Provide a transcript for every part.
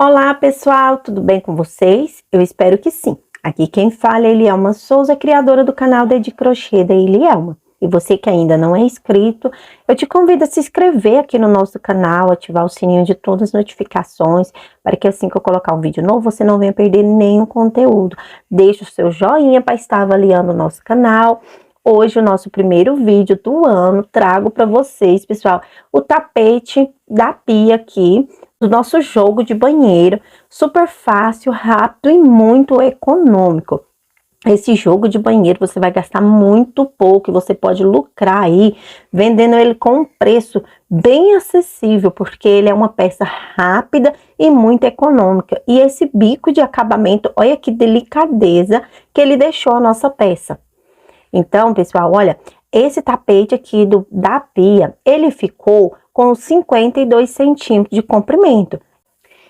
Olá pessoal, tudo bem com vocês? Eu espero que sim. Aqui quem fala é Elielma Souza, criadora do canal de Crochê da Elielma. E você que ainda não é inscrito, eu te convido a se inscrever aqui no nosso canal, ativar o sininho de todas as notificações, para que assim que eu colocar um vídeo novo, você não venha perder nenhum conteúdo. Deixe o seu joinha para estar avaliando o nosso canal. Hoje, o nosso primeiro vídeo do ano, trago para vocês, pessoal, o tapete da pia aqui, do nosso jogo de banheiro, super fácil, rápido e muito econômico. Esse jogo de banheiro você vai gastar muito pouco e você pode lucrar aí vendendo ele com um preço bem acessível, porque ele é uma peça rápida e muito econômica. E esse bico de acabamento, olha que delicadeza que ele deixou a nossa peça. Então, pessoal, olha, esse tapete aqui da pia, ele ficou com 52 centímetros de comprimento.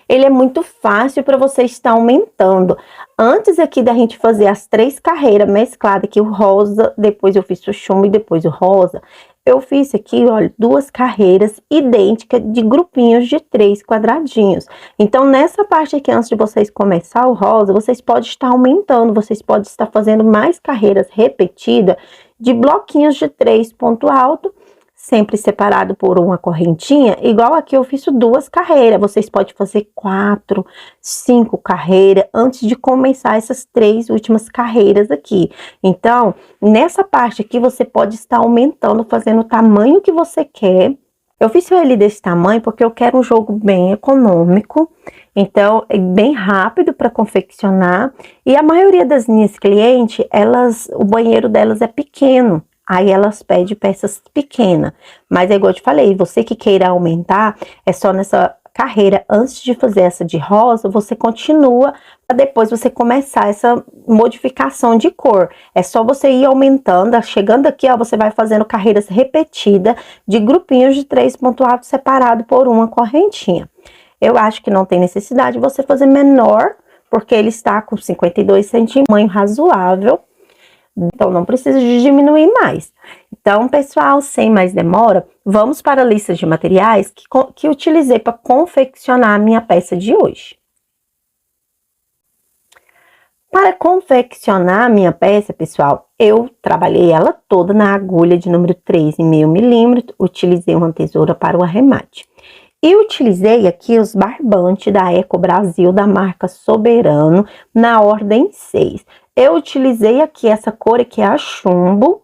Ele é muito fácil para você estar aumentando. Antes aqui da gente fazer as 3 carreiras mescladas, aqui o rosa, depois eu fiz o chumbo e depois o rosa, eu fiz aqui, olha, 2 carreiras idênticas de grupinhos de 3 quadradinhos. Então, nessa parte aqui, antes de vocês começar o rosa, vocês podem estar aumentando, vocês podem estar fazendo mais carreiras repetidas de bloquinhos de 3 ponto alto, sempre separado por uma correntinha, igual aqui eu fiz 2 carreiras, vocês podem fazer 4, 5 carreiras antes de começar essas 3 últimas carreiras aqui. Então, nessa parte aqui você pode estar aumentando, fazendo o tamanho que você quer. Eu fiz ele desse tamanho porque eu quero um jogo bem econômico, então é bem rápido para confeccionar, e a maioria das minhas clientes, o banheiro delas é pequeno. Aí elas pedem peças pequenas, mas é igual eu te falei, você que queira aumentar, é só nessa carreira, antes de fazer essa de rosa, você continua, para depois você começar essa modificação de cor. É só você ir aumentando, chegando aqui, ó, você vai fazendo carreiras repetidas de grupinhos de 3 pontos altos separado por uma correntinha. Eu acho que não tem necessidade de você fazer menor, porque ele está com 52 centímetros, tamanho razoável. Então, não precisa de diminuir mais. Então, pessoal, sem mais demora, vamos para a lista de materiais que utilizei para confeccionar a minha peça de hoje. Para confeccionar a minha peça, pessoal, eu trabalhei ela toda na agulha de número 3,5 milímetros, utilizei uma tesoura para o arremate. E utilizei aqui os barbantes da Eco Brasil, da marca Soberano, na ordem 6. Eu utilizei aqui essa cor aqui, a chumbo,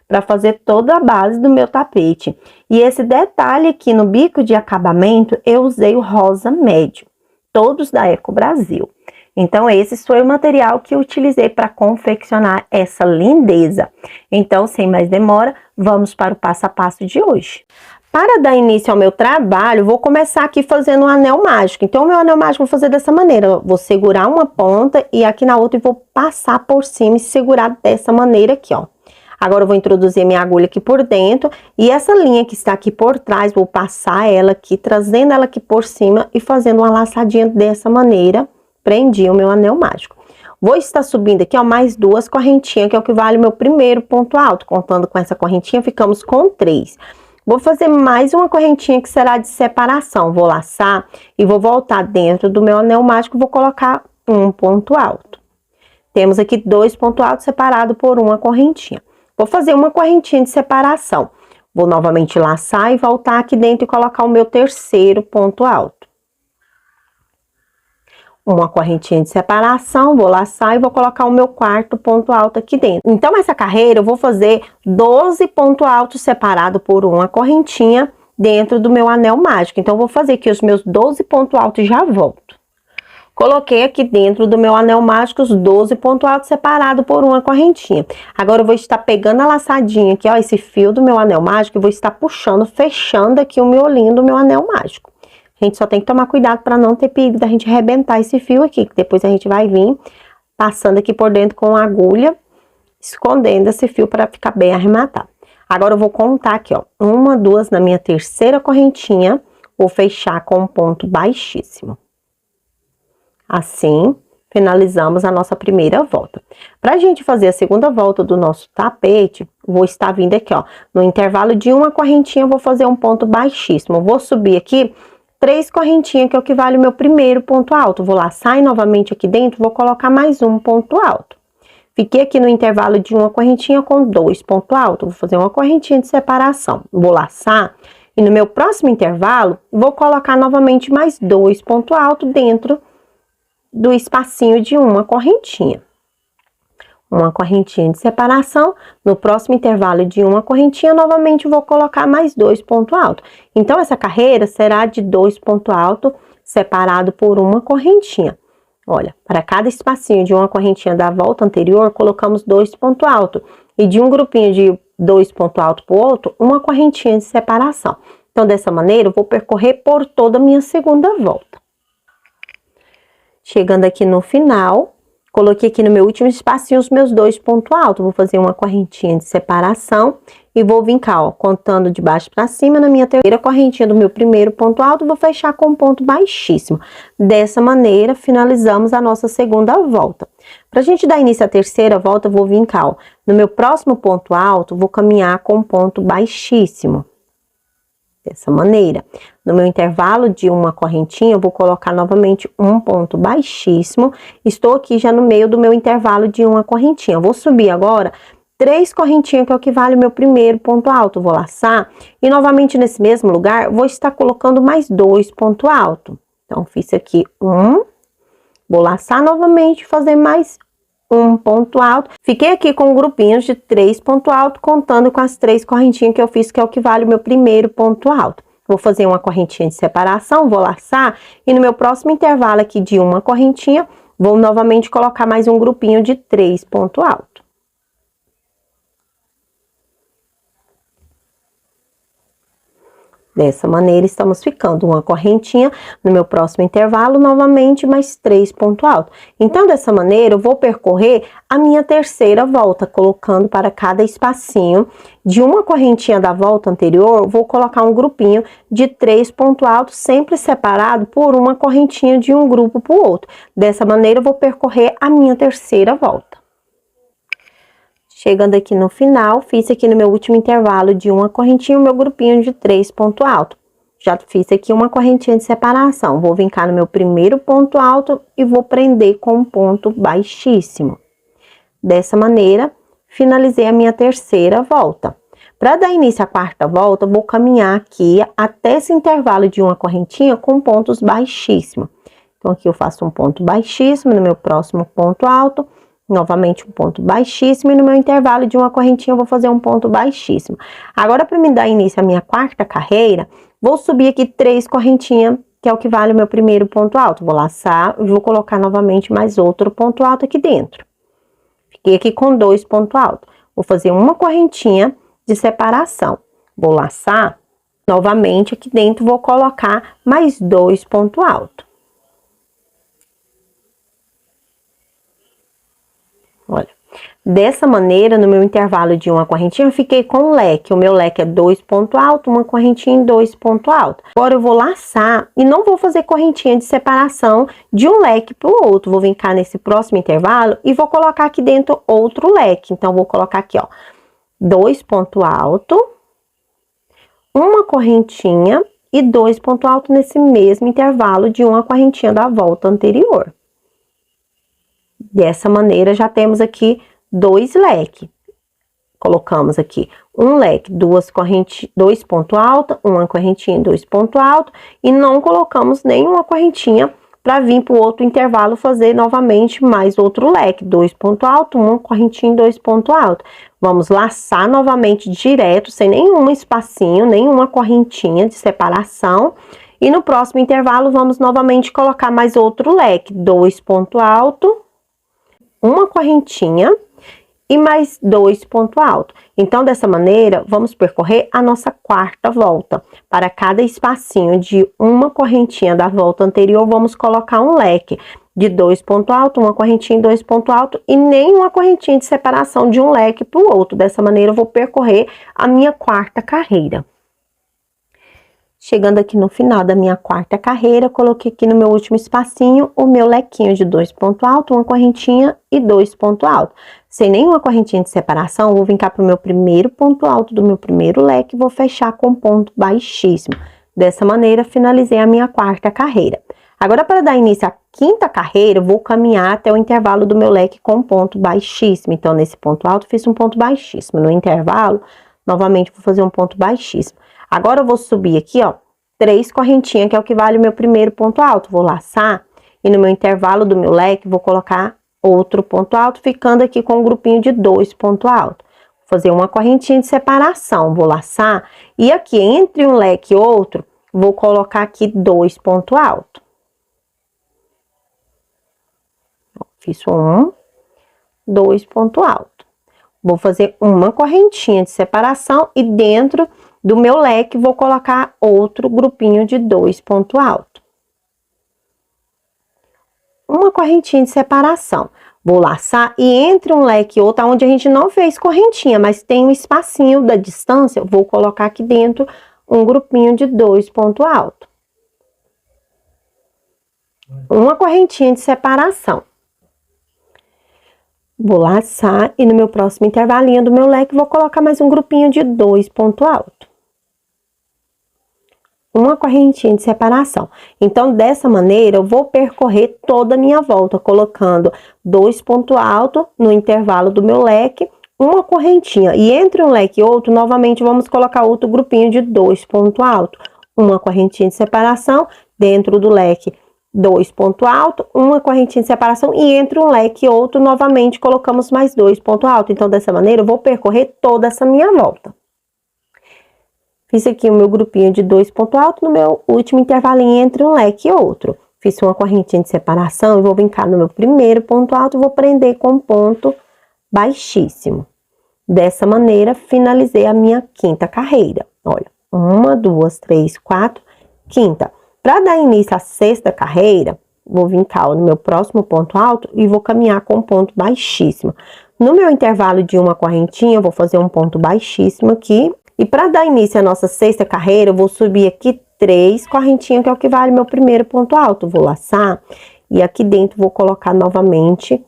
para fazer toda a base do meu tapete. E esse detalhe aqui no bico de acabamento, eu usei o rosa médio, todos da Eco Brasil. Então, esse foi o material que eu utilizei para confeccionar essa lindeza. Então, sem mais demora, vamos para o passo a passo de hoje. Para dar início ao meu trabalho, vou começar aqui fazendo um anel mágico. Então, o meu anel mágico eu vou fazer dessa maneira. Vou segurar uma ponta e aqui na outra eu vou passar por cima e segurar dessa maneira aqui, ó. Agora, eu vou introduzir a minha agulha aqui por dentro. E essa linha que está aqui por trás, vou passar ela aqui, trazendo ela aqui por cima e fazendo uma laçadinha dessa maneira. Prendi o meu anel mágico. Vou estar subindo aqui, ó, mais 2 correntinhas, que é o que vale o meu primeiro ponto alto. Contando com essa correntinha, ficamos com 3. Vou fazer mais uma correntinha que será de separação. Vou laçar e vou voltar dentro do meu anel mágico, vou colocar um ponto alto. Temos aqui 2 pontos altos separados por uma correntinha. Vou fazer uma correntinha de separação. Vou novamente laçar e voltar aqui dentro e colocar o meu terceiro ponto alto. Uma correntinha de separação, vou laçar e vou colocar o meu quarto ponto alto aqui dentro. Então, essa carreira eu vou fazer 12 pontos altos separados por uma correntinha dentro do meu anel mágico. Então, eu vou fazer aqui os meus 12 pontos altos e já volto. Coloquei aqui dentro do meu anel mágico os 12 pontos altos separados por uma correntinha. Agora, eu vou estar pegando a laçadinha aqui, ó, esse fio do meu anel mágico e vou estar puxando, fechando aqui o miolinho do meu anel mágico. A gente só tem que tomar cuidado para não ter perigo da gente arrebentar esse fio aqui, que depois a gente vai vir passando aqui por dentro com a agulha, escondendo esse fio para ficar bem arrematado. Agora eu vou contar aqui, ó, 1, 2 na minha terceira correntinha, vou fechar com um ponto baixíssimo. Assim, finalizamos a nossa primeira volta. Pra gente fazer a segunda volta do nosso tapete, vou estar vindo aqui, ó, no intervalo de uma correntinha, eu vou fazer um ponto baixíssimo. Vou subir aqui 3 correntinhas, que é o que vale o meu primeiro ponto alto. Vou laçar e novamente aqui dentro vou colocar mais um ponto alto. Fiquei aqui no intervalo de uma correntinha com 2 pontos altos. Vou fazer uma correntinha de separação. Vou laçar e no meu próximo intervalo vou colocar novamente mais 2 pontos altos dentro do espacinho de uma correntinha. Uma correntinha de separação. No próximo intervalo de uma correntinha, novamente vou colocar mais 2 pontos altos. Então, essa carreira será de 2 pontos altos separado por uma correntinha. Olha, para cada espacinho de uma correntinha da volta anterior, colocamos 2 pontos altos. E de um grupinho de 2 pontos altos para o outro, uma correntinha de separação. Então, dessa maneira, eu vou percorrer por toda a minha segunda volta. Chegando aqui no final, coloquei aqui no meu último espacinho os meus 2 pontos altos. Vou fazer uma correntinha de separação e vou vincar, ó, contando de baixo para cima na minha terceira correntinha do meu primeiro ponto alto, vou fechar com um ponto baixíssimo. Dessa maneira, finalizamos a nossa segunda volta. Pra gente dar início à terceira volta, eu vou vincar, ó, no meu próximo ponto alto, vou caminhar com um ponto baixíssimo. Dessa maneira. No meu intervalo de uma correntinha, eu vou colocar novamente um ponto baixíssimo. Estou aqui já no meio do meu intervalo de uma correntinha. Eu vou subir agora 3 correntinhas, que é o que vale o meu primeiro ponto alto. Vou laçar e novamente nesse mesmo lugar, vou estar colocando mais 2 pontos altos. Então, fiz aqui um, vou laçar novamente, fazer mais um ponto alto. Fiquei aqui com grupinhos de 3 pontos altos, contando com as 3 correntinhas que eu fiz, que é o que vale o meu primeiro ponto alto. Vou fazer uma correntinha de separação, vou laçar e no meu próximo intervalo aqui de uma correntinha, vou novamente colocar mais um grupinho de 3 pontos altos. Dessa maneira, estamos ficando uma correntinha, no meu próximo intervalo, novamente, mais 3 pontos altos. Então, dessa maneira, eu vou percorrer a minha terceira volta, colocando para cada espacinho de uma correntinha da volta anterior, vou colocar um grupinho de 3 pontos altos, sempre separado por uma correntinha de um grupo para o outro. Dessa maneira, eu vou percorrer a minha terceira volta. Chegando aqui no final, fiz aqui no meu último intervalo de uma correntinha o meu grupinho de 3 pontos altos. Já fiz aqui uma correntinha de separação. Vou vincar no meu primeiro ponto alto e vou prender com um ponto baixíssimo. Dessa maneira, finalizei a minha terceira volta. Para dar início à quarta volta, vou caminhar aqui até esse intervalo de uma correntinha com pontos baixíssimos. Então, aqui eu faço um ponto baixíssimo no meu próximo ponto alto. Novamente um ponto baixíssimo e no meu intervalo de uma correntinha eu vou fazer um ponto baixíssimo. Agora, para me dar início à minha quarta carreira, vou subir aqui 3 correntinhas, que é o que vale o meu primeiro ponto alto. Vou laçar e vou colocar novamente mais outro ponto alto aqui dentro. Fiquei aqui com 2 pontos altos. Vou fazer uma correntinha de separação. Vou laçar novamente aqui dentro, vou colocar mais 2 pontos altos. Olha, dessa maneira, no meu intervalo de uma correntinha, eu fiquei com um leque. O meu leque é 2 pontos altos, uma correntinha em 2 pontos altos. Agora, eu vou laçar e não vou fazer correntinha de separação de um leque para o outro. Vou vincar nesse próximo intervalo e vou colocar aqui dentro outro leque. Então, vou colocar aqui, ó, 2 pontos altos, uma correntinha e 2 pontos altos nesse mesmo intervalo de uma correntinha da volta anterior. Dessa maneira, já temos aqui 2 leques. Colocamos aqui um leque, 2 correntes, 2 pontos altos, uma correntinha, 2 pontos altos, e não colocamos nenhuma correntinha para vir para o outro intervalo fazer novamente mais outro leque, 2 pontos altos, uma correntinha, 2 pontos altos. Vamos laçar novamente direto, sem nenhum espacinho, nenhuma correntinha de separação. E no próximo intervalo, vamos novamente colocar mais outro leque, 2 pontos altos, uma correntinha e mais 2 pontos altos. Então, dessa maneira, vamos percorrer a nossa quarta volta. Para cada espacinho de uma correntinha da volta anterior, vamos colocar um leque de 2 pontos altos, uma correntinha e 2 pontos altos, e nenhuma correntinha de separação de um leque para o outro. Dessa maneira, eu vou percorrer a minha quarta carreira. Chegando aqui no final da minha quarta carreira, coloquei aqui no meu último espacinho o meu lequinho de 2 pontos altos, uma correntinha e 2 pontos altos. Sem nenhuma correntinha de separação, vou vincar para o meu primeiro ponto alto do meu primeiro leque e vou fechar com ponto baixíssimo. Dessa maneira, finalizei a minha quarta carreira. Agora, para dar início à quinta carreira, eu vou caminhar até o intervalo do meu leque com ponto baixíssimo. Então, nesse ponto alto, fiz um ponto baixíssimo. No intervalo, novamente, vou fazer um ponto baixíssimo. Agora, eu vou subir aqui, ó, 3 correntinhas, que é o que vale o meu primeiro ponto alto. Vou laçar e no meu intervalo do meu leque, vou colocar outro ponto alto, ficando aqui com um grupinho de 2 pontos altos. Vou fazer uma correntinha de separação, vou laçar e aqui entre um leque e outro, vou colocar aqui 2 pontos altos. Fiz 1, 2 pontos altos. Vou fazer uma correntinha de separação e dentro do meu leque vou colocar outro grupinho de 2 pontos altos. Uma correntinha de separação. Vou laçar e entre um leque e outro, onde a gente não fez correntinha, mas tem um espacinho da distância, vou colocar aqui dentro um grupinho de 2 pontos altos. Uma correntinha de separação. Vou laçar e no meu próximo intervalinho do meu leque, vou colocar mais um grupinho de 2 pontos altos. Uma correntinha de separação. Então, dessa maneira, eu vou percorrer toda a minha volta, colocando 2 pontos altos no intervalo do meu leque, uma correntinha. E entre um leque e outro, novamente, vamos colocar outro grupinho de 2 pontos altos. Uma correntinha de separação dentro do leque, 2 pontos altos, uma correntinha de separação e entre um leque e outro, novamente, colocamos mais 2 pontos altos. Então, dessa maneira, eu vou percorrer toda essa minha volta. Fiz aqui o meu grupinho de 2 pontos altos no meu último intervalinho entre um leque e outro. Fiz uma correntinha de separação e vou brincar no meu primeiro ponto alto e vou prender com um ponto baixíssimo. Dessa maneira, finalizei a minha quinta carreira. Olha, 1, 2, 3, 4, quinta. Para dar início à sexta carreira, vou vincar no meu próximo ponto alto e vou caminhar com um ponto baixíssimo. No meu intervalo de uma correntinha, eu vou fazer um ponto baixíssimo aqui. E para dar início à nossa sexta carreira, eu vou subir aqui 3 correntinhas, que é o que vale meu primeiro ponto alto. Vou laçar e aqui dentro vou colocar novamente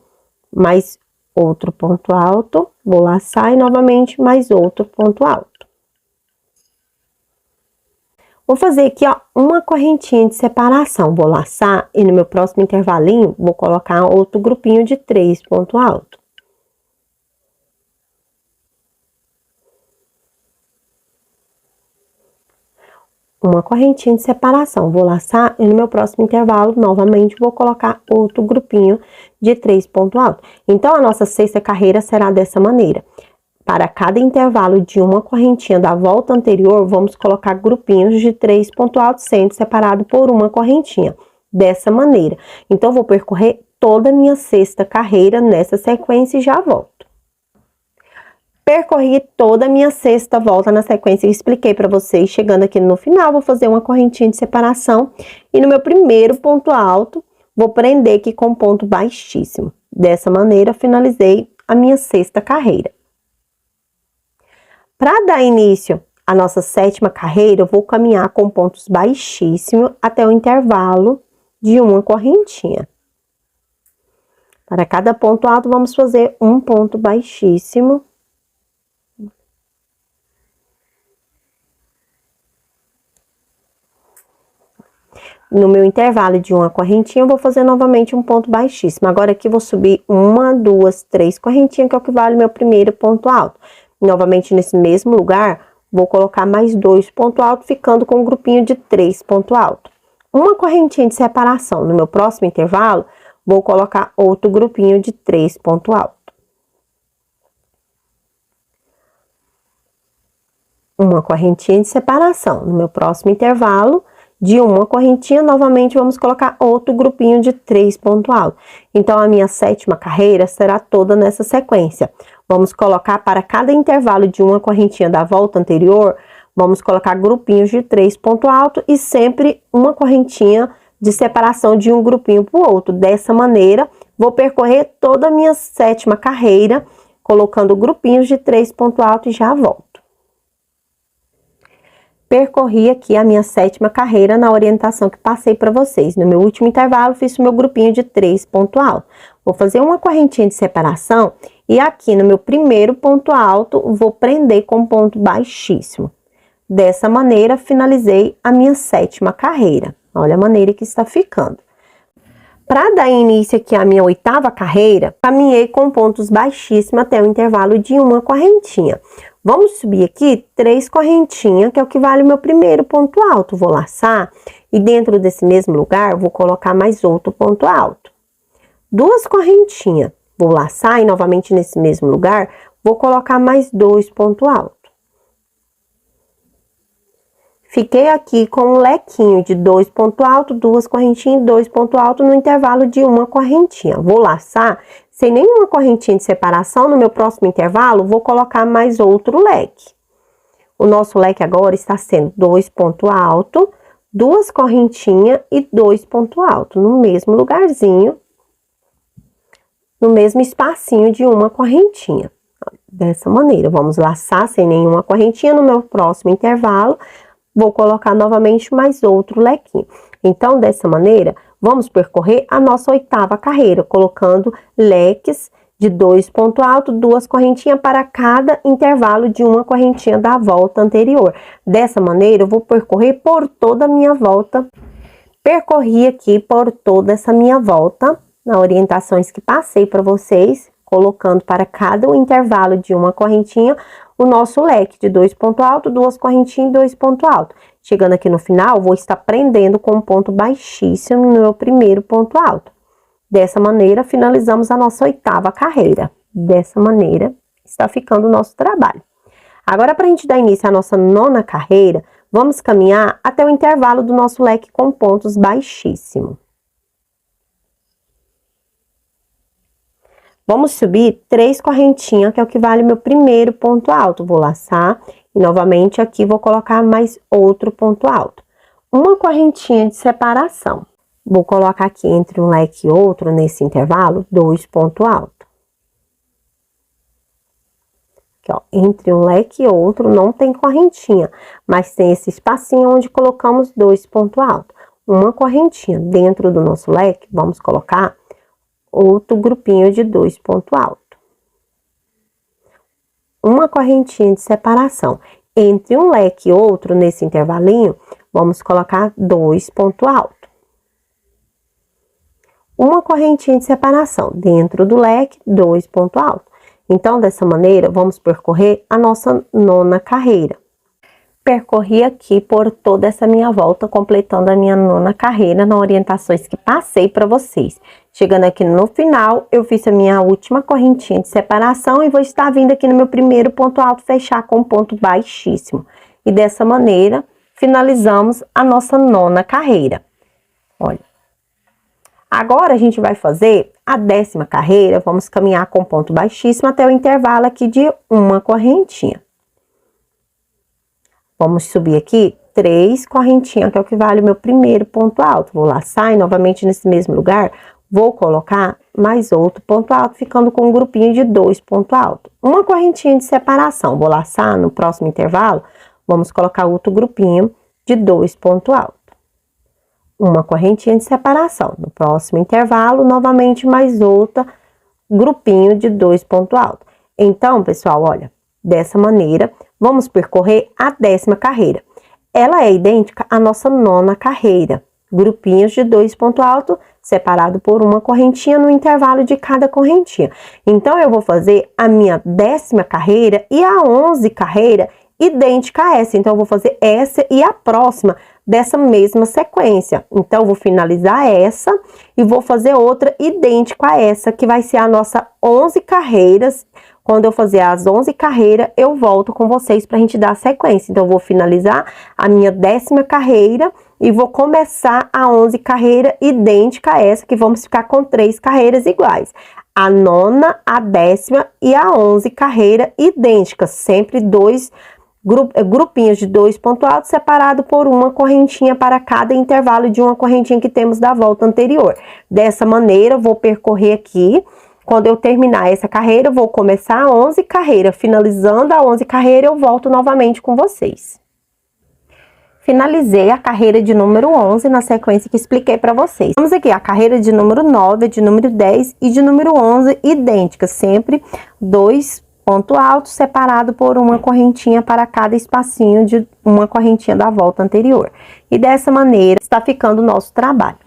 mais outro ponto alto. Vou laçar e novamente mais outro ponto alto. Vou fazer aqui, ó, uma correntinha de separação. Vou laçar e no meu próximo intervalinho, vou colocar outro grupinho de 3 pontos altos. Uma correntinha de separação, vou laçar e no meu próximo intervalo, novamente, vou colocar outro grupinho de 3 pontos altos. Então, a nossa sexta carreira será dessa maneira. Para cada intervalo de uma correntinha da volta anterior, vamos colocar grupinhos de 3 pontos altos, sendo separado por uma correntinha. Dessa maneira. Então, vou percorrer toda a minha sexta carreira nessa sequência e já volto. Percorri toda a minha sexta volta na sequência que expliquei para vocês. Chegando aqui no final, vou fazer uma correntinha de separação. E no meu primeiro ponto alto, vou prender aqui com ponto baixíssimo. Dessa maneira, finalizei a minha sexta carreira. Para dar início à nossa sétima carreira, eu vou caminhar com pontos baixíssimos até o intervalo de uma correntinha. Para cada ponto alto, vamos fazer um ponto baixíssimo. No meu intervalo de uma correntinha, eu vou fazer novamente um ponto baixíssimo. Agora, aqui, vou subir 1, 2, 3 correntinhas, que é o que vale o meu primeiro ponto alto. Novamente, nesse mesmo lugar, vou colocar mais 2 pontos altos, ficando com um grupinho de 3 pontos altos. Uma correntinha de separação. No meu próximo intervalo, vou colocar outro grupinho de 3 pontos altos. Uma correntinha de separação. No meu próximo intervalo, de uma correntinha, novamente, vamos colocar outro grupinho de 3 pontos altos. Então, a minha sétima carreira será toda nessa sequência. Vamos colocar para cada intervalo de uma correntinha da volta anterior, vamos colocar grupinhos de 3 pontos altos e sempre uma correntinha de separação de um grupinho para o outro. Dessa maneira, vou percorrer toda a minha sétima carreira, colocando grupinhos de 3 pontos altos e já volto. Percorri aqui a minha sétima carreira na orientação que passei para vocês. No meu último intervalo, fiz o meu grupinho de 3 pontos altos. Vou fazer uma correntinha de separação e aqui no meu primeiro ponto alto, vou prender com ponto baixíssimo. Dessa maneira, finalizei a minha 7ª carreira. Olha a maneira que está ficando. Para dar início aqui à minha 8ª carreira, caminhei com pontos baixíssimos até o intervalo de uma correntinha. Vamos subir aqui 3 correntinhas, que é o que vale o meu primeiro ponto alto. Vou laçar e dentro desse mesmo lugar, vou colocar mais outro ponto alto. 2 correntinhas, vou laçar e novamente nesse mesmo lugar, vou colocar mais 2 pontos altos. Fiquei aqui com um lequinho de 2 pontos altos, 2 correntinhas e 2 pontos altos no intervalo de uma correntinha. Vou laçar sem nenhuma correntinha de separação. No meu próximo intervalo, vou colocar mais outro leque. O nosso leque agora está sendo 2 pontos altos, 2 correntinhas e 2 pontos altos no mesmo lugarzinho, no mesmo espacinho de uma correntinha. Dessa maneira, vamos laçar sem nenhuma correntinha. No meu próximo intervalo, vou colocar novamente mais outro lequinho. Então, dessa maneira, vamos percorrer a nossa 8ª carreira, colocando leques de 2 pontos altos, 2 correntinhas para cada intervalo de uma correntinha da volta anterior. Dessa maneira, eu vou percorrer por toda a minha volta. Percorri aqui por toda essa minha volta, nas orientações que passei para vocês, colocando para cada intervalo de uma correntinha o nosso leque de 2 pontos altos, 2 correntinhas e 2 pontos altos. Chegando aqui no final, vou estar prendendo com um ponto baixíssimo no meu primeiro ponto alto. Dessa maneira, finalizamos a nossa 8ª carreira. Dessa maneira, está ficando o nosso trabalho. Agora, para a gente dar início à nossa 9ª carreira, vamos caminhar até o intervalo do nosso leque com pontos baixíssimos. Vamos subir 3 correntinhas, que é o que vale o meu primeiro ponto alto. Vou laçar e novamente aqui vou colocar mais outro ponto alto. Uma correntinha de separação. Vou colocar aqui entre um leque e outro, nesse intervalo, 2 pontos altos. Aqui, ó, entre um leque e outro não tem correntinha, mas tem esse espacinho onde colocamos 2 pontos altos. Uma correntinha dentro do nosso leque, vamos colocar outro grupinho de 2 pontos altos. Uma correntinha de separação. Entre um leque e outro, nesse intervalinho, vamos colocar 2 pontos altos. Uma correntinha de separação. Dentro do leque, 2 pontos altos. Então, dessa maneira, vamos percorrer a nossa 9ª carreira. Percorri aqui por toda essa minha volta, completando a minha 9ª carreira, nas orientações que passei para vocês. Chegando aqui no final, eu fiz a minha última correntinha de separação e vou estar vindo aqui no meu primeiro ponto alto, fechar com um ponto baixíssimo. E dessa maneira, finalizamos a nossa 9ª carreira. Olha. Agora, a gente vai fazer a 10ª carreira, vamos caminhar com ponto baixíssimo até o intervalo aqui de uma correntinha. Vamos subir aqui 3 correntinhas, que é o que vale o meu primeiro ponto alto. Vou laçar e novamente nesse mesmo lugar, vou colocar mais outro ponto alto, ficando com um grupinho de 2 pontos altos. Uma correntinha de separação, vou laçar no próximo intervalo, vamos colocar outro grupinho de 2 pontos altos. Uma correntinha de separação. No próximo intervalo, novamente mais outra grupinho de 2 pontos altos. Então, pessoal, olha, dessa maneira, vamos percorrer a 10ª carreira. Ela é idêntica à nossa 9ª carreira. Grupinhos de 2 pontos altos, separado por uma correntinha no intervalo de cada correntinha. Então, eu vou fazer a minha 10ª carreira e a 11ª carreira idêntica a essa. Então, eu vou fazer essa e a próxima dessa mesma sequência. Então, eu vou finalizar essa e vou fazer outra idêntica a essa, que vai ser a nossa 11 carreiras. Quando eu fazer as 11 carreiras, eu volto com vocês pra gente dar a sequência. Então, eu vou finalizar a minha 10ª carreira e vou começar a 11 carreira idêntica a essa, que vamos ficar com 3 carreiras iguais. A 9ª, a 10ª e a 11 carreira idênticas, sempre grupinhos de 2 pontos altos, separado por uma correntinha para cada intervalo de uma correntinha que temos da volta anterior. Dessa maneira, eu vou percorrer aqui. Quando eu terminar essa carreira, eu vou começar a 11 carreira. Finalizando a 11 carreira, eu volto novamente com vocês. Finalizei a carreira de número 11 na sequência que expliquei para vocês. Vamos aqui, a carreira de número 9, de número 10 e de número 11 idênticas, sempre 2 ponto alto separado por uma correntinha para cada espacinho de uma correntinha da volta anterior. E dessa maneira está ficando o nosso trabalho.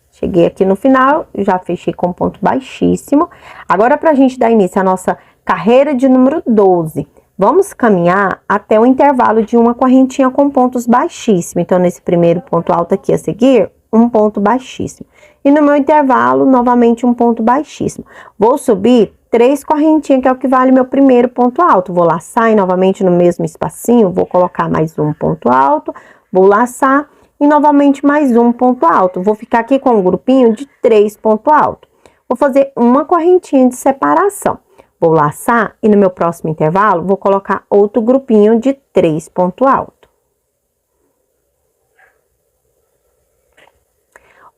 Cheguei aqui no final, já fechei com ponto baixíssimo. Agora, para a gente dar início à nossa carreira de número 12, vamos caminhar até o intervalo de uma correntinha com pontos baixíssimos. Então, nesse primeiro ponto alto aqui a seguir, um ponto baixíssimo. E no meu intervalo, novamente um ponto baixíssimo. Vou subir 3 correntinhas, que é o que vale meu primeiro ponto alto. Vou laçar e novamente no mesmo espacinho, vou colocar mais um ponto alto, vou laçar e novamente mais um ponto alto. Vou ficar aqui com um grupinho de 3 pontos altos. Vou fazer uma correntinha de separação. Vou laçar e no meu próximo intervalo, vou colocar outro grupinho de 3 pontos altos.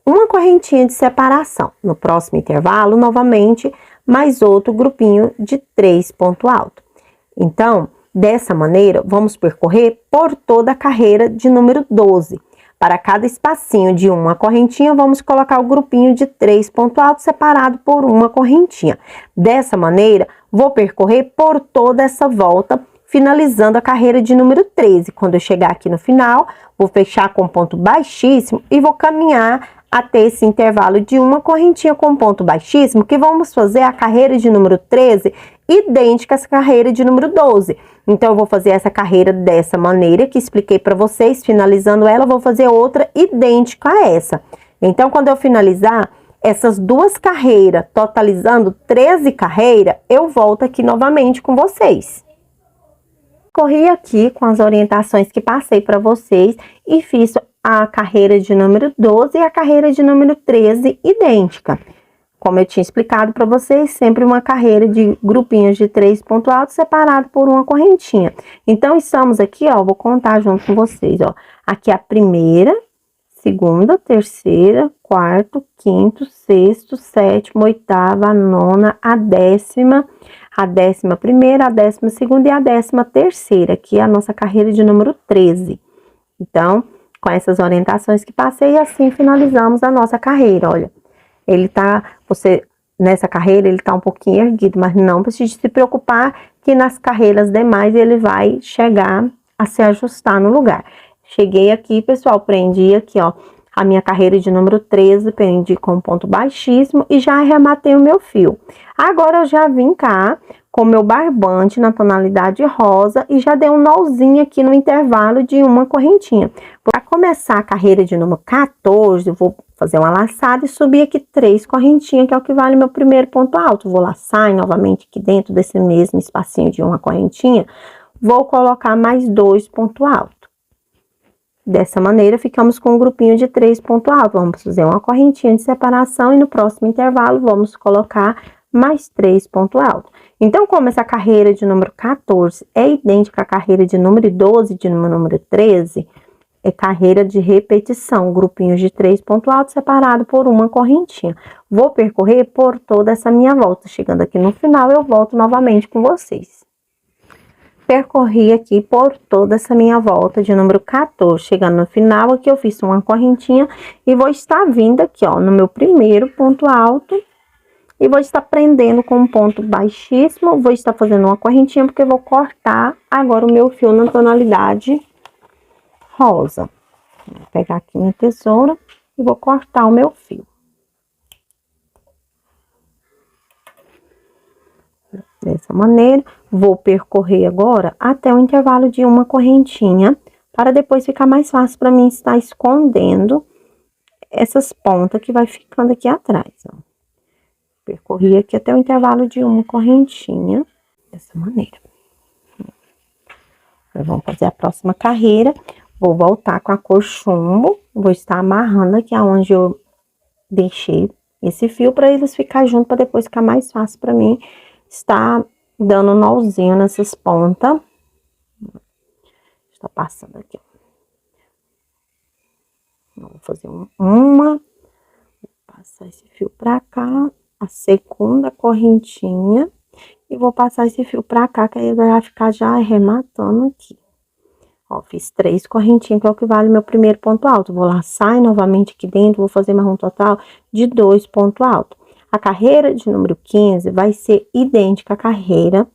Uma correntinha de separação. No próximo intervalo, novamente, mais outro grupinho de 3 pontos altos. Então, dessa maneira, vamos percorrer por toda a carreira de número 12. Para cada espacinho de uma correntinha, vamos colocar o grupinho de 3 pontos altos separado por uma correntinha. Dessa maneira, vou percorrer por toda essa volta, finalizando a carreira de número 13. Quando eu chegar aqui no final, vou fechar com ponto baixíssimo e vou caminhar até esse intervalo de uma correntinha com ponto baixíssimo, que vamos fazer a carreira de número 13 idêntica à carreira de número 12. Então, eu vou fazer essa carreira dessa maneira que expliquei para vocês. Finalizando ela, vou fazer outra idêntica a essa. Então, quando eu finalizar essas duas carreiras, totalizando 13 carreiras, eu volto aqui novamente com vocês. Corri aqui com as orientações que passei para vocês e fiz a carreira de número 12 e a carreira de número 13 idêntica. Como eu tinha explicado para vocês, sempre uma carreira de grupinhos de 3 pontos altos separado por uma correntinha. Então, estamos aqui, ó, vou contar junto com vocês, ó. Aqui a primeira, segunda, terceira, quarto, quinto, sexto, sétimo, oitava, a nona, a 10ª, a 11ª, a 12ª e a 13ª, aqui é a nossa carreira de número 13. Então, com essas orientações que passei, assim finalizamos a nossa carreira, olha. Ele tá, nessa carreira, ele tá um pouquinho erguido, mas não precisa se preocupar que nas carreiras demais ele vai chegar a se ajustar no lugar. Cheguei aqui, pessoal, prendi aqui, ó, a minha carreira de número 13, prendi com ponto baixíssimo e já arrematei o meu fio. Agora, eu já vim cá com o meu barbante na tonalidade rosa e já dei um nozinho aqui no intervalo de uma correntinha. Para começar a carreira de número 14, eu vou fazer uma laçada e subir aqui 3 correntinhas, que é o que vale meu primeiro ponto alto. Vou laçar e novamente aqui dentro desse mesmo espacinho de uma correntinha, vou colocar mais 2 pontos altos. Dessa maneira, ficamos com um grupinho de 3 pontos altos. Vamos fazer uma correntinha de separação e no próximo intervalo vamos colocar mais 3 pontos altos. Então, como essa carreira de número 14 é idêntica à carreira de número 12 de número 13, é carreira de repetição, grupinhos de 3 pontos altos separado por uma correntinha. Vou percorrer por toda essa minha volta. Chegando aqui no final, eu volto novamente com vocês. Percorri aqui por toda essa minha volta de número 14. Chegando no final, aqui eu fiz uma correntinha e vou estar vindo aqui, ó, no meu primeiro ponto alto. E vou estar prendendo com um ponto baixíssimo. Vou estar fazendo uma correntinha, porque eu vou cortar agora o meu fio na tonalidade rosa. Vou pegar aqui minha tesoura e vou cortar o meu fio. Dessa maneira, vou percorrer agora até o intervalo de uma correntinha, para depois ficar mais fácil para mim estar escondendo essas pontas que vai ficando aqui atrás, ó. Percorri aqui até o intervalo de uma correntinha, dessa maneira. Agora, vamos fazer a próxima carreira. Vou voltar com a cor chumbo, vou estar amarrando aqui aonde eu deixei esse fio, para eles ficar junto, para depois ficar mais fácil para mim estar dando um nozinho nessas pontas. Está passando aqui, ó. Vou fazer vou passar esse fio para cá, a segunda correntinha, e vou passar esse fio para cá, que aí vai ficar já arrematando aqui. Ó, fiz 3 correntinhas, que é o que vale meu primeiro ponto alto. Vou laçar e novamente aqui dentro, vou fazer mais um total de 2 pontos altos. A carreira de número 15 vai ser idêntica à carreira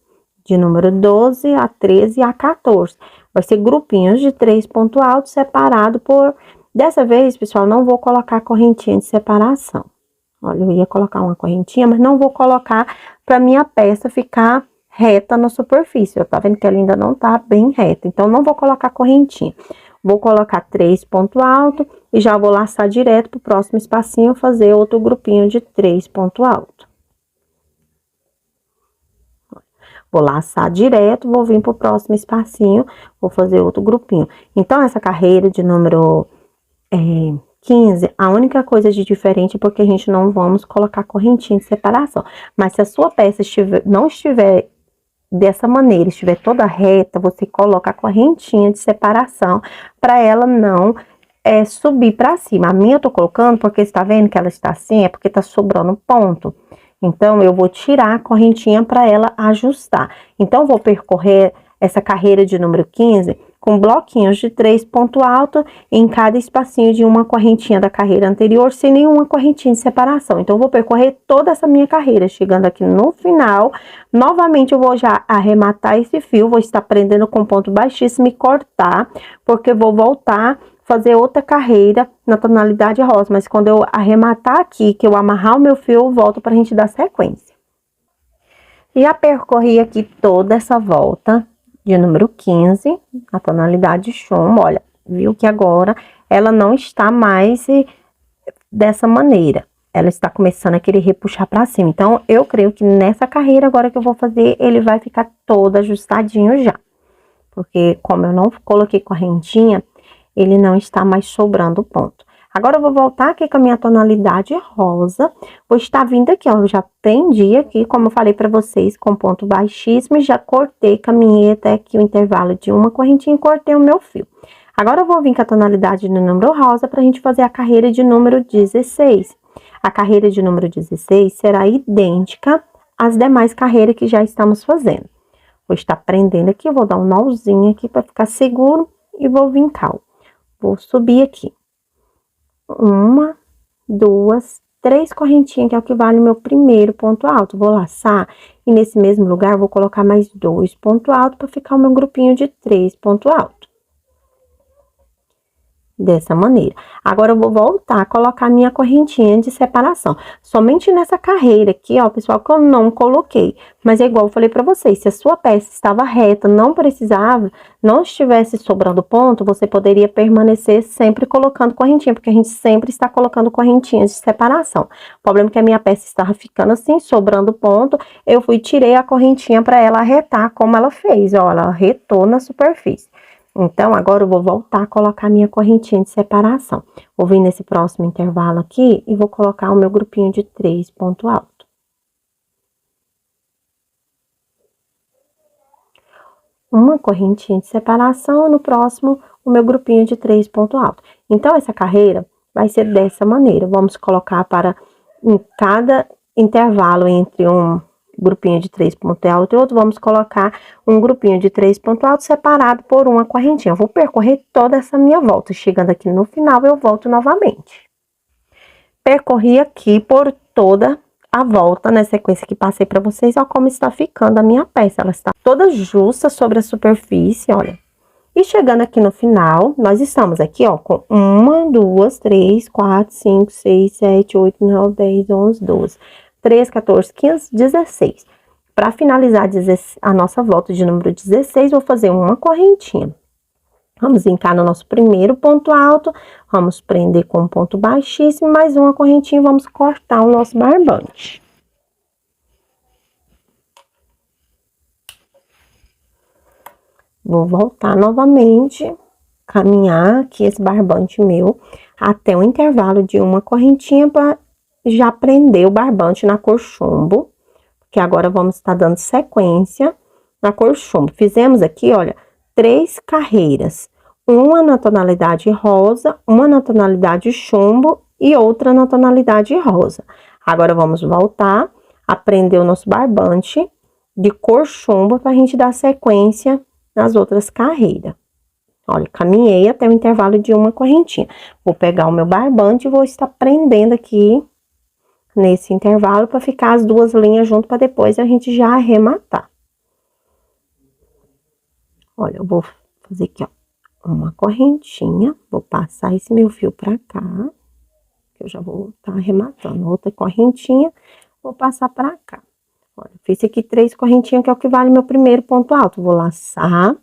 de número 12 a 13 e a 14. Vai ser grupinhos de 3 pontos altos separado por... Dessa vez, pessoal, não vou colocar correntinha de separação. Olha, eu ia colocar uma correntinha, mas não vou colocar para minha peça ficar reta na superfície. Ó, tá vendo que ela ainda não tá bem reta, então não vou colocar correntinha. Vou colocar 3 pontos altos e já vou laçar direto pro próximo espacinho, fazer outro grupinho de 3 pontos altos. Vou laçar direto, vou vir pro próximo espacinho, vou fazer outro grupinho. Então, essa carreira de número 15, a única coisa de diferente é porque a gente não vamos colocar correntinha de separação. Mas se a sua peça não estiver dessa maneira, estiver toda reta, você coloca a correntinha de separação para ela não subir para cima. A minha eu tô colocando porque você tá vendo que ela está assim, é porque tá sobrando ponto. Então, eu vou tirar a correntinha para ela ajustar. Então, eu vou percorrer essa carreira de número 15 com bloquinhos de 3 pontos altos em cada espacinho de uma correntinha da carreira anterior, sem nenhuma correntinha de separação. Então, eu vou percorrer toda essa minha carreira, chegando aqui no final. Novamente, eu vou já arrematar esse fio, vou estar prendendo com ponto baixíssimo e cortar, porque eu vou voltar fazer outra carreira na tonalidade rosa, mas quando eu arrematar aqui, que eu amarrar o meu fio, eu volto pra gente dar sequência. Já percorri aqui toda essa volta de número 15, a tonalidade chumbo, olha, viu que agora ela não está mais dessa maneira, ela está começando a querer repuxar pra cima. Então, eu creio que nessa carreira agora que eu vou fazer, ele vai ficar todo ajustadinho já, porque como eu não coloquei correntinha, ele não está mais sobrando ponto. Agora, eu vou voltar aqui com a minha tonalidade rosa. Vou estar vindo aqui, ó. Eu já prendi aqui, como eu falei pra vocês, com ponto baixíssimo. E já cortei, caminhei até aqui o intervalo de uma correntinha e cortei o meu fio. Agora, eu vou vir com a tonalidade do número rosa pra gente fazer a carreira de número 16. A carreira de número 16 será idêntica às demais carreiras que já estamos fazendo. Vou estar prendendo aqui, vou dar um nozinho aqui pra ficar seguro e vou vincar, ó. Vou subir aqui. 1, 2, 3 correntinhas, que é o que vale o meu primeiro ponto alto. Vou laçar e nesse mesmo lugar vou colocar mais 2 pontos altos para ficar o meu grupinho de 3 pontos altos. Dessa maneira. Agora, eu vou voltar a colocar a minha correntinha de separação. Somente nessa carreira aqui, ó, pessoal, que eu não coloquei. Mas é igual eu falei pra vocês, se a sua peça estava reta, não precisava, não estivesse sobrando ponto, você poderia permanecer sempre colocando correntinha, porque a gente sempre está colocando correntinhas de separação. O problema é que a minha peça estava ficando assim, sobrando ponto, eu fui e tirei a correntinha para ela arretar como ela fez, ó, ela arretou na superfície. Então, agora eu vou voltar a colocar a minha correntinha de separação. Vou vir nesse próximo intervalo aqui e vou colocar o meu grupinho de 3 pontos altos. Uma correntinha de separação, no próximo, o meu grupinho de 3 pontos altos. Então, essa carreira vai ser dessa maneira. Vamos colocar em cada intervalo entre um grupinho de 3 pontos altos e outro, vamos colocar um grupinho de 3 pontos altos separado por uma correntinha. Eu vou percorrer toda essa minha volta. Chegando aqui no final, eu volto novamente. Percorri aqui por toda a volta, na sequência que passei para vocês, ó, como está ficando a minha peça. Ela está toda justa sobre a superfície, olha. E chegando aqui no final, nós estamos aqui, ó, com 1, 2, 3, 4, 5, 6, 7, 8, 9, 10, 11, 12... 13, 14, 15, 16. Para finalizar a nossa volta de número 16, vou fazer uma correntinha. Vamos vincar no nosso primeiro ponto alto, vamos prender com um ponto baixíssimo, mais uma correntinha e vamos cortar o nosso barbante. Vou voltar novamente, caminhar aqui esse barbante meu até o intervalo de uma correntinha para já prender o barbante na cor chumbo, que agora vamos estar dando sequência na cor chumbo. Fizemos aqui, olha, 3 carreiras, uma na tonalidade rosa, uma na tonalidade chumbo e outra na tonalidade rosa. Agora, vamos voltar a prender o nosso barbante de cor chumbo para a gente dar sequência nas outras carreiras. Olha, caminhei até o intervalo de uma correntinha. Vou pegar o meu barbante e vou estar prendendo aqui nesse intervalo para ficar as duas linhas junto para depois a gente já arrematar. Olha, eu vou fazer aqui, ó, uma correntinha, vou passar esse meu fio pra cá, que eu já vou tá arrematando. Outra correntinha, vou passar pra cá. Olha, fiz aqui 3 correntinhas, que é o que vale meu primeiro ponto alto. Vou laçar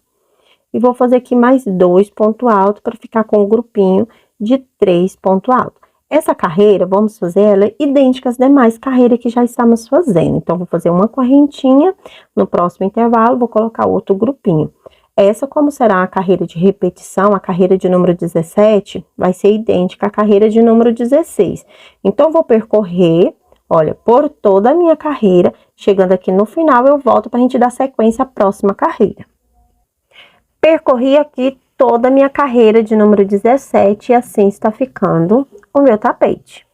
e vou fazer aqui mais 2 pontos altos para ficar com o grupinho de 3 pontos altos. Essa carreira, vamos fazer ela idêntica às demais carreiras que já estamos fazendo. Então, vou fazer uma correntinha, no próximo intervalo, vou colocar outro grupinho. Essa, como será a carreira de repetição, a carreira de número 17, vai ser idêntica à carreira de número 16. Então, vou percorrer, olha, por toda a minha carreira, chegando aqui no final, eu volto para a gente dar sequência à próxima carreira. Percorri aqui toda a minha carreira de número 17 e assim está ficando o meu tapete.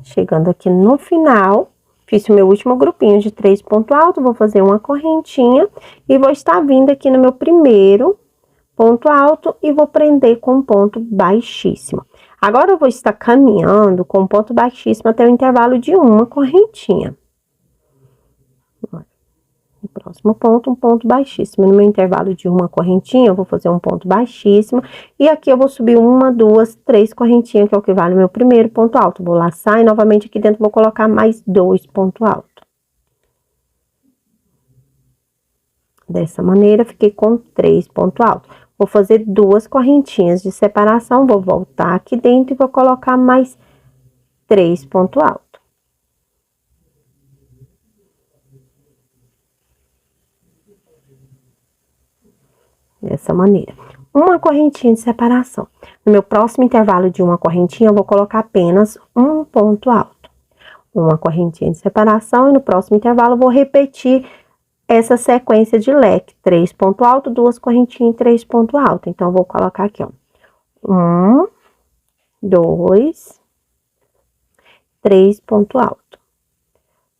Chegando aqui no final, fiz o meu último grupinho de 3 pontos altos, vou fazer uma correntinha e vou estar vindo aqui no meu primeiro ponto alto e vou prender com um ponto baixíssimo. Agora, eu vou estar caminhando com um ponto baixíssimo até o intervalo de uma correntinha. No próximo ponto, um ponto baixíssimo. No meu intervalo de uma correntinha, eu vou fazer um ponto baixíssimo. E aqui eu vou subir 1, 2, 3 correntinhas, que é o que vale o meu primeiro ponto alto. Vou laçar e novamente aqui dentro vou colocar mais 2 pontos altos. Dessa maneira, fiquei com 3 pontos altos. Vou fazer 2 correntinhas de separação, vou voltar aqui dentro e vou colocar mais 3 pontos altos. Dessa maneira. Uma correntinha de separação. No meu próximo intervalo de uma correntinha, eu vou colocar apenas um ponto alto. Uma correntinha de separação e no próximo intervalo eu vou repetir essa sequência de leque. 3 pontos altos, 2 correntinhas e 3 pontos altos. Então, eu vou colocar aqui, ó. 1, 2, 3 pontos altos.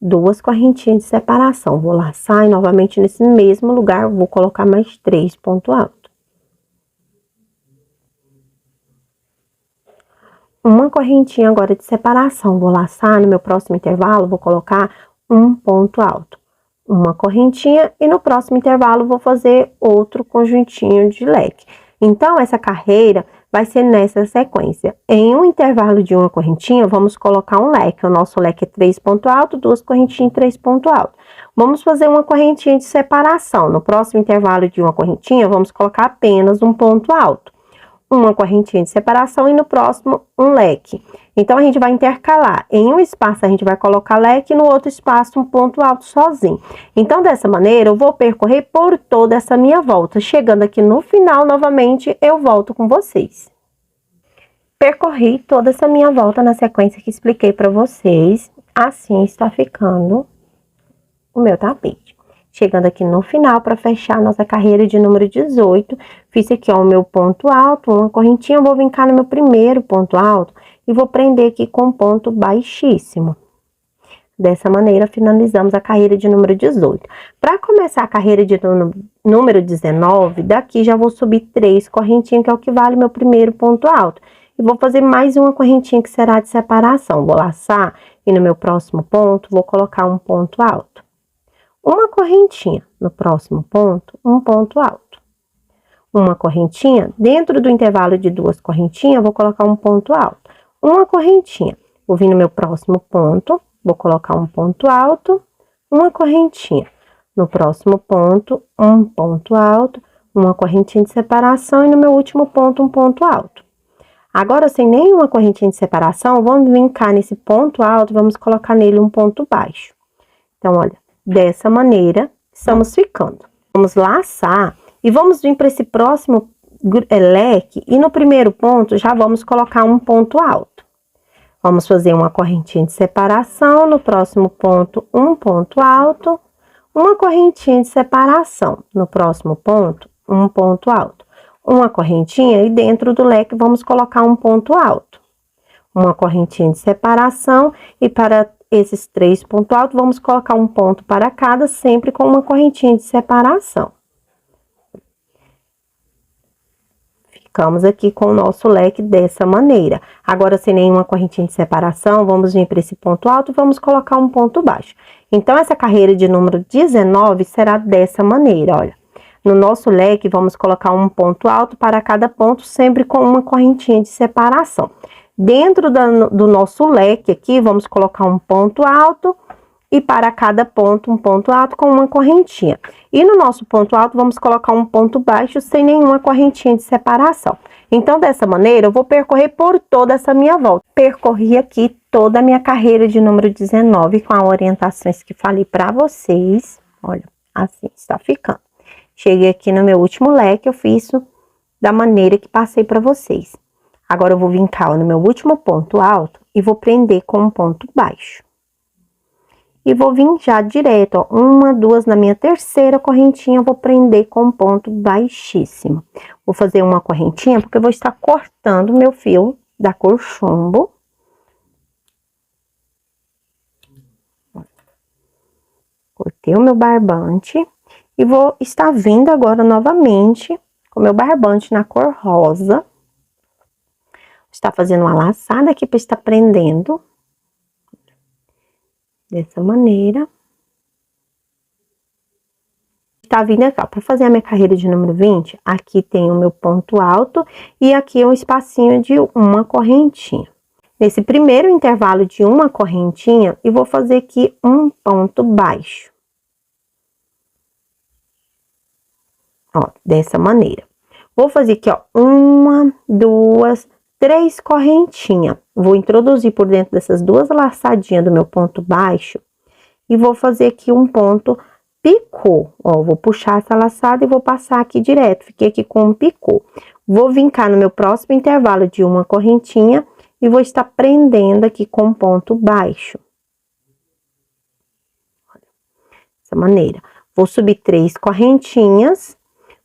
2 correntinhas de separação. Vou laçar e novamente nesse mesmo lugar vou colocar mais 3 pontos altos. Uma correntinha agora de separação. Vou laçar no meu próximo intervalo, vou colocar um ponto alto. Uma correntinha e no próximo intervalo vou fazer outro conjuntinho de leque. Então, essa carreira vai ser nessa sequência. Em um intervalo de uma correntinha, vamos colocar um leque. O nosso leque é 3 pontos altos, 2 correntinhas e 3 pontos altos. Vamos fazer uma correntinha de separação. No próximo intervalo de uma correntinha, vamos colocar apenas um ponto alto. Uma correntinha de separação e no próximo um leque. Então, a gente vai intercalar. Em um espaço, a gente vai colocar leque e no outro espaço um ponto alto sozinho. Então, dessa maneira, eu vou percorrer por toda essa minha volta. Chegando aqui no final, novamente, eu volto com vocês. Percorri toda essa minha volta na sequência que expliquei para vocês. Assim está ficando o meu tapete. Chegando aqui no final, para fechar a nossa carreira de número 18, fiz aqui, ó, o meu ponto alto, uma correntinha, vou vincar no meu primeiro ponto alto e vou prender aqui com ponto baixíssimo. Dessa maneira, finalizamos a carreira de número 18. Para começar a carreira de número 19, daqui já vou subir 3 correntinhas, que é o que vale meu primeiro ponto alto. E vou fazer mais uma correntinha que será de separação. Vou laçar e no meu próximo ponto, vou colocar um ponto alto. Uma correntinha no próximo ponto, um ponto alto. Uma correntinha, dentro do intervalo de 2 correntinhas, vou colocar um ponto alto. Uma correntinha, vou vir no meu próximo ponto, vou colocar um ponto alto, uma correntinha. No próximo ponto, um ponto alto, uma correntinha de separação e no meu último ponto, um ponto alto. Agora, sem nenhuma correntinha de separação, vamos vincar nesse ponto alto, vamos colocar nele um ponto baixo. Então, olha. Dessa maneira, estamos ficando. Vamos laçar e vamos vir para esse próximo leque e no primeiro ponto já vamos colocar um ponto alto. Vamos fazer uma correntinha de separação, no próximo ponto um ponto alto, uma correntinha de separação, no próximo ponto um ponto alto. Uma correntinha e dentro do leque vamos colocar um ponto alto. Uma correntinha de separação e para esses 3 pontos altos, vamos colocar um ponto para cada, sempre com uma correntinha de separação. Ficamos aqui com o nosso leque dessa maneira. Agora, sem nenhuma correntinha de separação, vamos vir para esse ponto alto e vamos colocar um ponto baixo. Então, essa carreira de número 19 será dessa maneira, olha. No nosso leque, vamos colocar um ponto alto para cada ponto, sempre com uma correntinha de separação. Dentro do nosso leque aqui, vamos colocar um ponto alto e para cada ponto, um ponto alto com uma correntinha. E no nosso ponto alto, vamos colocar um ponto baixo sem nenhuma correntinha de separação. Então, dessa maneira, eu vou percorrer por toda essa minha volta. Percorri aqui toda a minha carreira de número 19 com as orientações que falei para vocês. Olha, assim está ficando. Cheguei aqui no meu último leque, eu fiz da maneira que passei para vocês. Agora, eu vou vincar no meu último ponto alto e vou prender com um ponto baixo. E vou vir já direto, ó, uma, duas, na minha terceira correntinha, eu vou prender com um ponto baixíssimo. Vou fazer uma correntinha, porque eu vou estar cortando o meu fio da cor chumbo. Cortei o meu barbante e vou estar vindo agora novamente com o meu barbante na cor rosa. Está fazendo uma laçada aqui para estar prendendo. Dessa maneira. Tá vindo aqui, ó, para fazer a minha carreira de número 20, aqui tem o meu ponto alto e aqui é um espacinho de uma correntinha. Nesse primeiro intervalo de uma correntinha, eu vou fazer aqui um ponto baixo. Ó, dessa maneira. Vou fazer aqui, ó, uma, duas, três correntinhas. Vou introduzir por dentro dessas duas laçadinhas do meu ponto baixo e vou fazer aqui um ponto picô. Ó, vou puxar essa laçada e vou passar aqui direto. Fiquei aqui com um picô. Vou vincar no meu próximo intervalo de uma correntinha e vou estar prendendo aqui com um ponto baixo. Dessa maneira. Vou subir 3 correntinhas.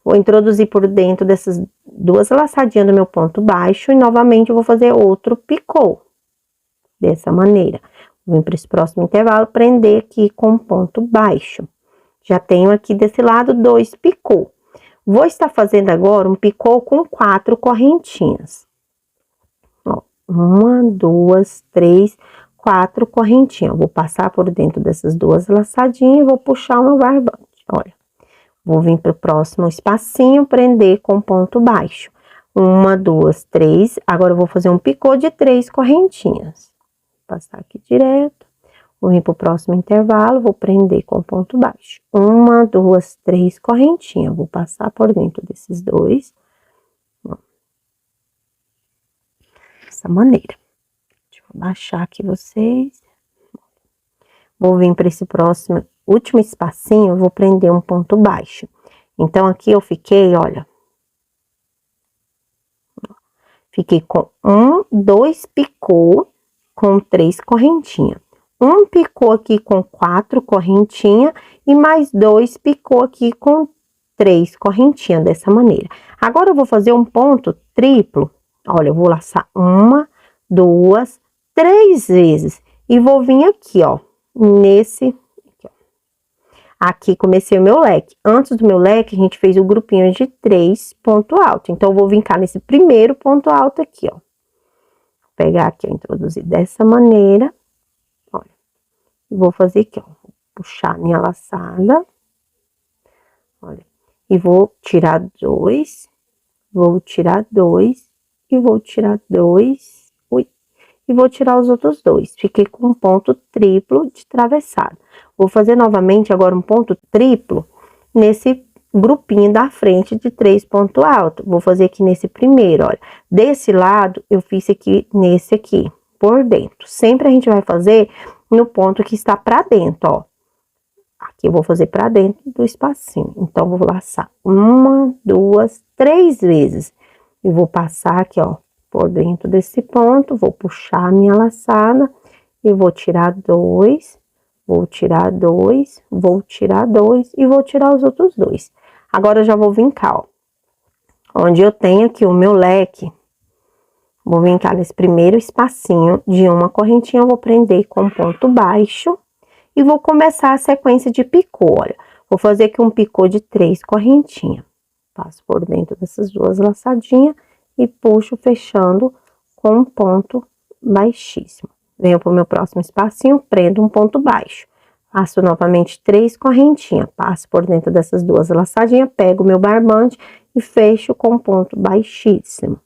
Vou introduzir por dentro dessas duas laçadinhas do meu ponto baixo e novamente eu vou fazer outro picô. Dessa maneira. Vou vir para esse próximo intervalo, prender aqui com ponto baixo. Já tenho aqui desse lado 2 picô. Vou estar fazendo agora um picô com 4 correntinhas. Ó, 1, 2, 3, 4 correntinhas. Vou passar por dentro dessas duas laçadinhas e vou puxar o meu barbante. Olha. Vou vir para o próximo espacinho, prender com ponto baixo. 1, 2, 3. Agora, eu vou fazer um picô de 3 correntinhas. Vou passar aqui direto. Vou vir para o próximo intervalo, vou prender com ponto baixo. 1, 2, 3 correntinhas. Vou passar por dentro desses dois. Dessa maneira. Deixa eu baixar aqui vocês. Vou vir para esse próximo último espacinho, eu vou prender um ponto baixo. Então, aqui eu fiquei, olha. Fiquei com 1, 2 picô com 3 correntinhas. Um picô aqui com 4 correntinhas e mais 2 picô aqui com 3 correntinhas, dessa maneira. Agora, eu vou fazer um ponto triplo. Olha, eu vou laçar 1, 2, 3 vezes. E vou vir aqui, ó, nesse... Aqui comecei o meu leque. Antes do meu leque, a gente fez o grupinho de 3 ponto alto. Então, eu vou vincar nesse primeiro ponto alto aqui, ó. Vou pegar aqui, ó, introduzir dessa maneira. Olha. E vou fazer aqui, ó. Vou puxar minha laçada. Olha. E vou tirar 2. Vou tirar 2. E vou tirar 2. Ui. E vou tirar os outros 2. Fiquei com um ponto triplo de travessado. Vou fazer novamente agora um ponto triplo nesse grupinho da frente de 3 pontos altos. Vou fazer aqui nesse primeiro, olha. Desse lado, eu fiz aqui nesse aqui, por dentro. Sempre a gente vai fazer no ponto que está pra dentro, ó. Aqui eu vou fazer pra dentro do espacinho. Então, vou laçar 1, 2, 3 vezes. E vou passar aqui, ó, por dentro desse ponto. Vou puxar a minha laçada e vou tirar 2. Vou tirar 2, vou tirar 2 e vou tirar os outros 2. Agora, eu já vou vincar, ó. Onde eu tenho aqui o meu leque, vou vincar nesse primeiro espacinho de uma correntinha, eu vou prender com ponto baixo e vou começar a sequência de picô, olha. Vou fazer aqui um picô de 3 correntinhas. Passo por dentro dessas duas laçadinhas e puxo fechando com um ponto baixíssimo. Venho pro meu próximo espacinho, prendo um ponto baixo. Faço novamente 3 correntinhas, passo por dentro dessas 2 laçadinhas, pego o meu barbante e fecho com um ponto baixíssimo.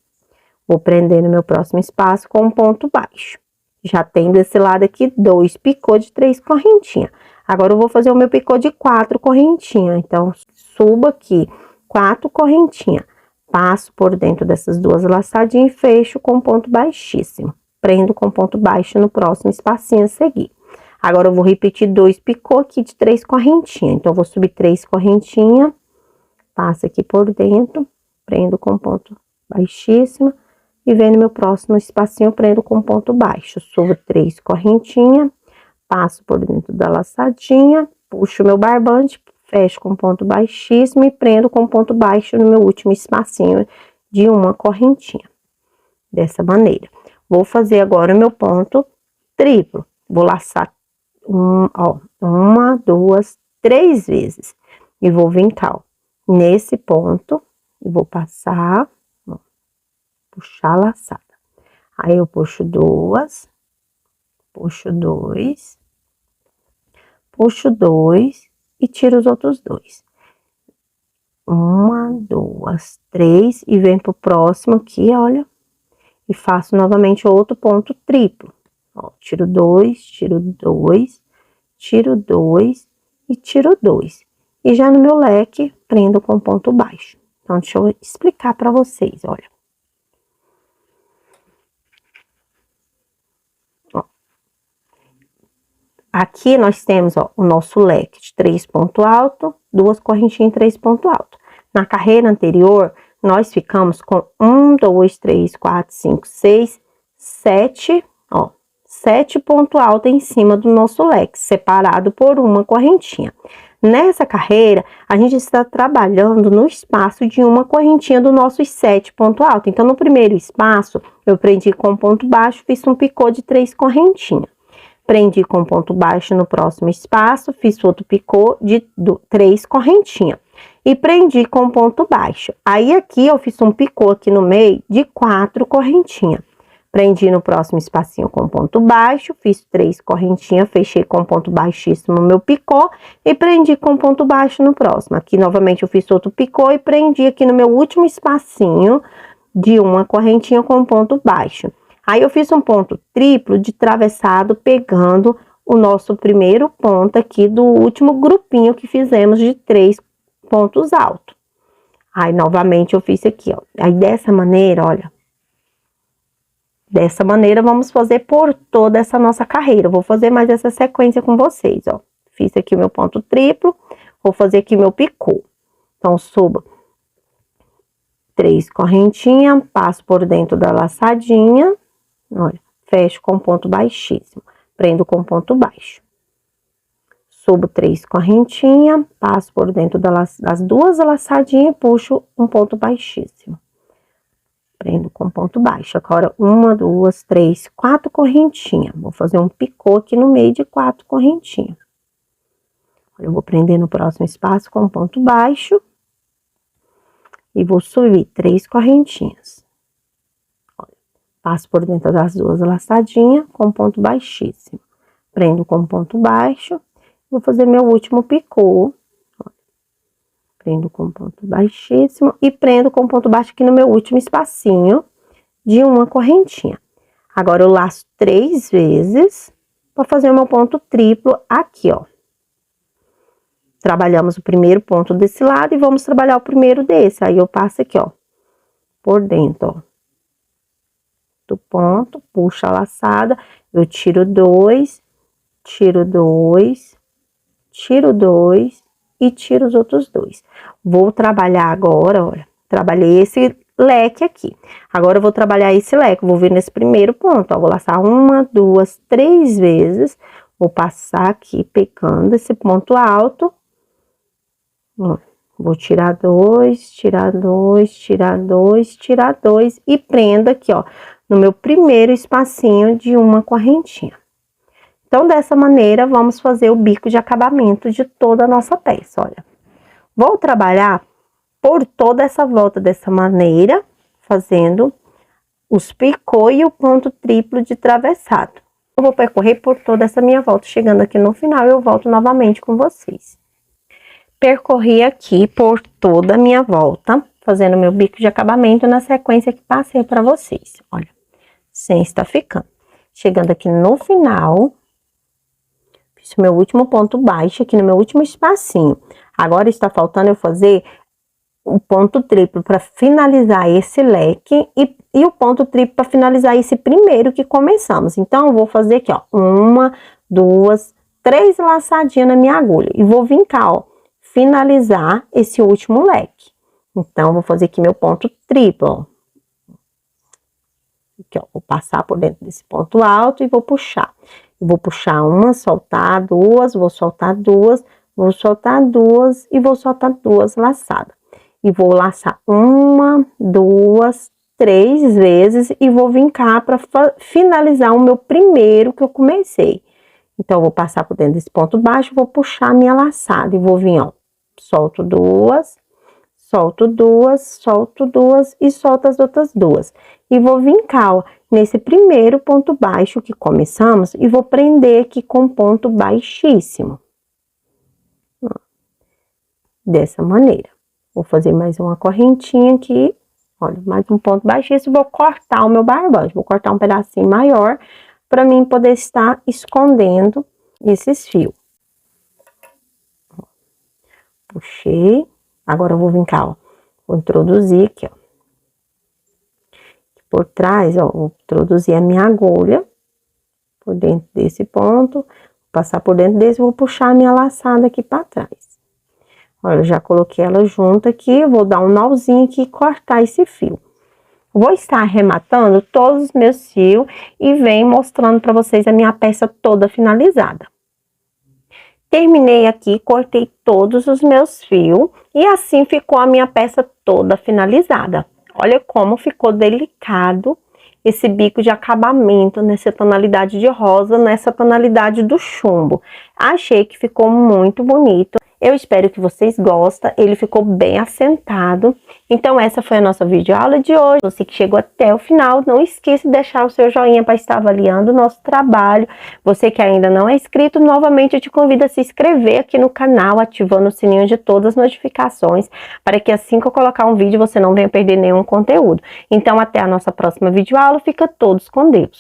Vou prender no meu próximo espaço com um ponto baixo. Já tem desse lado aqui 2 picô de 3 correntinhas. Agora eu vou fazer o meu picô de 4 correntinhas. Então, subo aqui 4 correntinhas. Passo por dentro dessas 2 laçadinhas e fecho com ponto baixíssimo. Prendo com ponto baixo no próximo espacinho a seguir. Agora eu vou repetir 2 picô aqui de 3 correntinhas. Então, eu vou subir 3 correntinhas, passo aqui por dentro, prendo com ponto baixíssimo e venho no meu próximo espacinho, prendo com ponto baixo. Subo 3 correntinhas, passo por dentro da laçadinha, puxo meu barbante, fecho com ponto baixíssimo e prendo com ponto baixo no meu último espacinho de uma correntinha. Dessa maneira. Vou fazer agora o meu ponto triplo. Vou laçar uma, 2, 3 vezes. E vou vir cá, ó, nesse ponto, e vou passar, ó, puxar a laçada. Aí eu puxo 2, puxo 2, puxo 2 e tiro os outros 2. 1, 2, 3 e venho pro próximo aqui, olha, e faço novamente outro ponto triplo. Ó, tiro 2, tiro 2, tiro 2 e tiro 2. E já no meu leque, prendo com ponto baixo. Então, deixa eu explicar para vocês, olha. Ó. Aqui nós temos, ó, o nosso leque de 3 pontos altos, 2 correntinhas em 3 pontos altos. Na carreira anterior, nós ficamos com 1, 2, 3, 4, 5, 6, 7, ó. 7 pontos altos em cima do nosso leque, separado por uma correntinha. Nessa carreira, a gente está trabalhando no espaço de uma correntinha dos nossos 7 pontos altos. Então, no primeiro espaço, eu prendi com ponto baixo, fiz um picô de 3 correntinhas. Prendi com ponto baixo no próximo espaço, fiz outro picô de 3 correntinhas. E prendi com ponto baixo. Aí, aqui, eu fiz um picô aqui no meio de 4 correntinhas. Prendi no próximo espacinho com ponto baixo, fiz 3 correntinhas, fechei com ponto baixíssimo o meu picô e prendi com ponto baixo no próximo. Aqui, novamente, eu fiz outro picô e prendi aqui no meu último espacinho de uma correntinha com ponto baixo. Aí, eu fiz um ponto triplo de travessado, pegando o nosso primeiro ponto aqui do último grupinho que fizemos de 3 pontos altos. Aí, novamente, eu fiz aqui, ó. Aí, dessa maneira, olha. Dessa maneira, vamos fazer por toda essa nossa carreira. Vou fazer mais essa sequência com vocês, ó. Fiz aqui o meu ponto triplo, vou fazer aqui meu picô. Então, subo 3 correntinhas, passo por dentro da laçadinha, olha, fecho com ponto baixíssimo, prendo com ponto baixo. Subo 3 correntinhas, passo por dentro das 2 laçadinhas e puxo um ponto baixíssimo. Prendo com ponto baixo. Agora, 1, 2, 3, 4 correntinhas. Vou fazer um picô aqui no meio de 4 correntinhas. Eu vou prender no próximo espaço com ponto baixo. E vou subir 3 correntinhas. Olha, passo por dentro das 2 laçadinhas com ponto baixíssimo. Prendo com ponto baixo. Vou fazer meu último picô. Prendo com ponto baixíssimo e prendo com ponto baixo aqui no meu último espacinho de uma correntinha. Agora, eu laço 3 vezes para fazer o meu ponto triplo aqui, ó. Trabalhamos o primeiro ponto desse lado e vamos trabalhar o primeiro desse. Aí, eu passo aqui, ó, por dentro, ó, do ponto, puxo a laçada, eu tiro 2, tiro 2, tiro 2 e tiro os outros 2. Vou trabalhar agora, olha, trabalhei esse leque aqui. Agora, eu vou trabalhar esse leque, vou vir nesse primeiro ponto, ó, vou laçar 1, 2, 3 vezes, vou passar aqui, pegando esse ponto alto, ó, vou tirar 2, tirar 2, tirar 2, tirar 2 e prendo aqui, ó, no meu primeiro espacinho de uma correntinha. Então, dessa maneira, vamos fazer o bico de acabamento de toda a nossa peça, olha. Vou trabalhar por toda essa volta dessa maneira, fazendo os picô e o ponto triplo de travessado. Eu vou percorrer por toda essa minha volta, chegando aqui no final eu volto novamente com vocês. Percorri aqui por toda a minha volta, fazendo meu bico de acabamento na sequência que passei para vocês. Olha, sem estar ficando. Chegando aqui no final, fiz o meu último ponto baixo aqui no meu último espacinho. Agora está faltando eu fazer o ponto triplo para finalizar esse leque e o ponto triplo para finalizar esse primeiro que começamos. Então, eu vou fazer aqui, ó, 1, 2, 3 laçadinhas na minha agulha e vou vincar, ó, finalizar esse último leque. Então, vou fazer aqui meu ponto triplo, ó. Aqui, ó, vou passar por dentro desse ponto alto e vou puxar. Eu vou puxar uma, soltar duas, vou soltar duas, vou soltar duas e vou soltar duas laçadas. E vou laçar 1, 2, 3 vezes e vou vincar para finalizar o meu primeiro que eu comecei. Então, eu vou passar por dentro desse ponto baixo, vou puxar a minha laçada e vou vir, ó, solto duas, solto duas, solto duas e solto as outras duas. E vou vincar, ó, nesse primeiro ponto baixo que começamos e vou prender aqui com ponto baixíssimo. Dessa maneira. Vou fazer mais uma correntinha aqui, olha, mais um ponto baixíssimo, vou cortar o meu barbante, vou cortar um pedacinho maior, para mim poder estar escondendo esses fios. Puxei, agora eu vou vincar, ó, vou introduzir aqui, ó. Por trás, ó, vou introduzir a minha agulha, por dentro desse ponto, passar por dentro desse, vou puxar a minha laçada aqui para trás. Olha, eu já coloquei ela junto aqui, vou dar um nozinho aqui e cortar esse fio. Vou estar arrematando todos os meus fios e venho mostrando para vocês a minha peça toda finalizada. Terminei aqui, cortei todos os meus fios e assim ficou a minha peça toda finalizada. Olha como ficou delicado esse bico de acabamento nessa tonalidade de rosa, nessa tonalidade do chumbo. Achei que ficou muito bonito. Eu espero que vocês gostem, ele ficou bem assentado. Então, essa foi a nossa videoaula de hoje. Você que chegou até o final, não esqueça de deixar o seu joinha para estar avaliando o nosso trabalho. Você que ainda não é inscrito, novamente eu te convido a se inscrever aqui no canal, ativando o sininho de todas as notificações, para que assim que eu colocar um vídeo, você não venha perder nenhum conteúdo. Então, até a nossa próxima videoaula, fica todos com Deus.